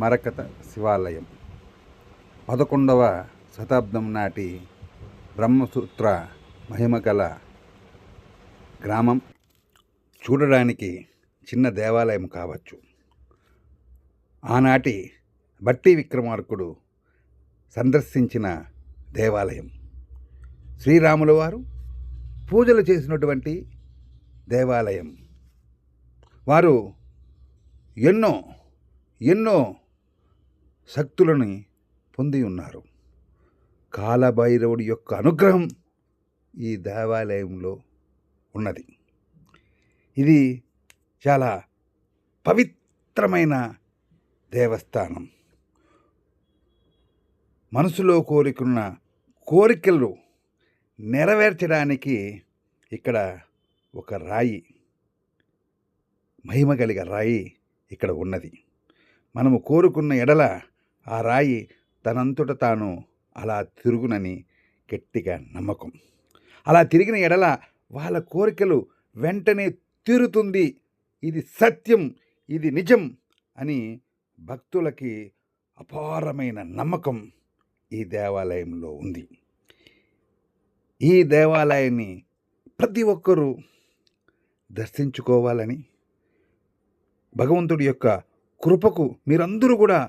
మరకత శివాలయం 11వ శతాబ్దం నాటి బ్రహ్మసూత్ర మహిమగల గ్రామం. చూడడానికి చిన్న దేవాలయం కావచ్చు. ఆనాటి బట్టి విక్రమార్కుడు సందర్శించిన దేవాలయం, శ్రీరాముల వారు పూజలు చేసినటువంటి దేవాలయం. వారు ఎన్నో శక్తులని పొంది ఉన్నారు. కాలభైరవుడి యొక్క అనుగ్రహం ఈ దేవాలయంలో ఉన్నది. ఇది చాలా పవిత్రమైన దేవస్థానం. మనసులో కోరుకున్న కోరికలు నెరవేర్చడానికి ఇక్కడ ఒక రాయి, మహిమ కలిగ రాయి ఇక్కడ ఉన్నది. మనము కోరుకున్న ఎడల ఆ రాయి తనంతట తాను అలా తిరుగునని గట్టిగా నమ్మకం. అలా తిరిగిన ఎడల వాళ్ళ కోరికలు వెంటనే తీరుతుంది. ఇది సత్యం, ఇది నిజం అని భక్తులకి అపారమైన నమ్మకం ఈ దేవాలయంలో ఉంది. ఈ దేవాలయాన్ని ప్రతి ఒక్కరూ దర్శించుకోవాలని, భగవంతుడి యొక్క కృపకు మీరందరూ కూడా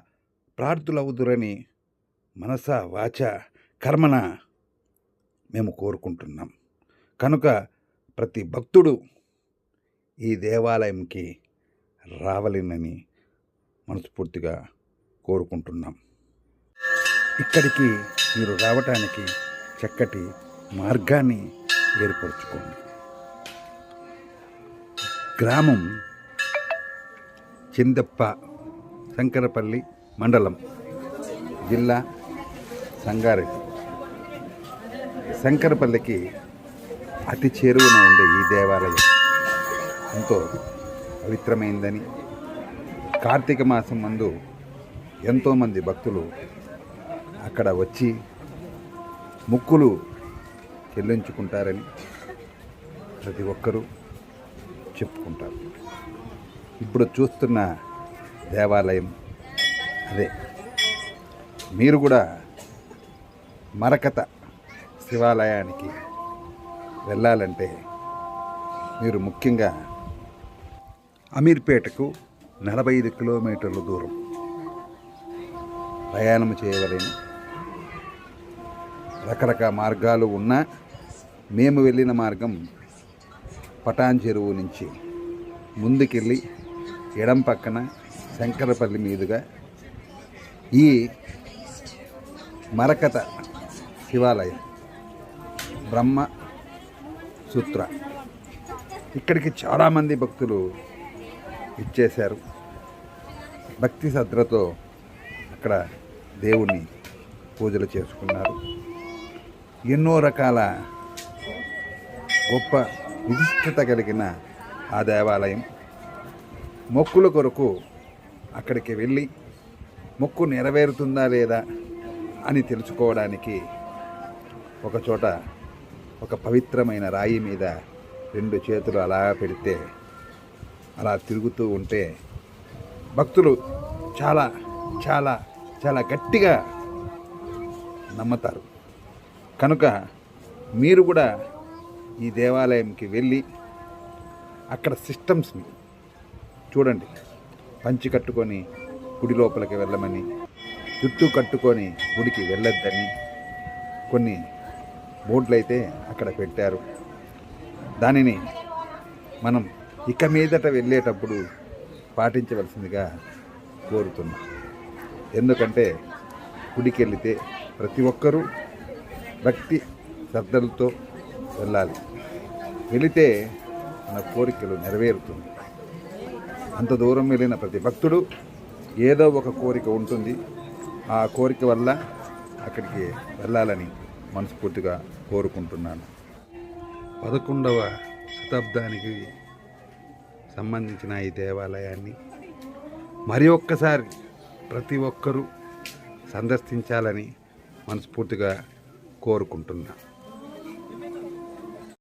ప్రార్థులవుదురని మనస వాచ కర్మన మేము కోరుకుంటున్నాం. కనుక ప్రతి భక్తుడు ఈ దేవాలయంకి రావాలని మనస్ఫూర్తిగా కోరుకుంటున్నాం. ఇక్కడికి మీరు రావటానికి చక్కటి మార్గాన్ని ఏర్పరచుకోండి. గ్రామం చిందప్ప, శంకరపల్లి మండలం, జిల్లా సంగారెడ్డి. శంకరపల్లికి అతి చేరువన ఉండే ఈ దేవాలయం ఎంతో పవిత్రమైందని, కార్తీక మాసం మందు ఎంతోమంది భక్తులు అక్కడ వచ్చి మొక్కులు చెల్లించుకుంటారని ప్రతి ఒక్కరూ చెప్పుకుంటారు. ఇప్పుడు చూస్తున్న దేవాలయం అదే. మీరు కూడా మరకత శివాలయానికి వెళ్ళాలంటే మీరు ముఖ్యంగా అమీర్పేటకు 45 కిలోమీటర్ల దూరం ప్రయాణం చేయవలేను. రకరకాల మార్గాలు ఉన్నా మేము వెళ్ళిన మార్గం పటాన్ చెరువు నుంచి ముందుకెళ్ళి ఎడం పక్కన శంకరపల్లి మీదుగా ఈ మరకత శివాలయం బ్రహ్మసూత్ర, ఇక్కడికి చాలామంది భక్తులు ఇచ్చేశారు. భక్తి శ్రద్ధలతో అక్కడ దేవుణ్ణి పూజలు చేసుకున్నారు. ఎన్నో రకాల గొప్ప విశిష్టత కలిగిన ఆ దేవాలయం. మొక్కుల కొరకు అక్కడికి వెళ్ళి మొక్కు నెరవేరుతుందా లేదా అని తెలుసుకోవడానికి ఒకచోట ఒక పవిత్రమైన రాయి మీద 2 చేతులు అలా పెడితే అలా తిరుగుతూ ఉంటే భక్తులు చాలా చాలా చాలా గట్టిగా నమ్ముతారు. కనుక మీరు కూడా ఈ దేవాలయంకి వెళ్ళి అక్కడ సిస్టమ్స్ని చూడండి. పంచి కట్టుకొని గుడి లోపలికి వెళ్ళమని, చుట్టూ కట్టుకొని గుడికి వెళ్ళొద్దని కొన్ని బోర్డులు అయితే అక్కడ పెట్టారు. దానిని మనం ఇక మీదట వెళ్ళేటప్పుడు పాటించవలసిందిగా కోరుతున్నాం. ఎందుకంటే గుడికి వెళితే ప్రతి ఒక్కరూ భక్తి శ్రద్ధలతో వెళ్ళాలి. వెళితే మన కోరికలు నెరవేరుతుంది. అంత దూరం వెళ్ళిన ప్రతి భక్తుడు ఏదో ఒక కోరిక ఉంటుంది. ఆ కోరిక వల్ల అక్కడికి వెళ్ళాలని మనస్ఫూర్తిగా కోరుకుంటున్నాను. 11వ శతాబ్దానికి సంబంధించిన ఈ దేవాలయాన్ని మరి ఒక్కసారి ప్రతి ఒక్కరూ సందర్శించాలని మనస్ఫూర్తిగా కోరుకుంటున్నాను.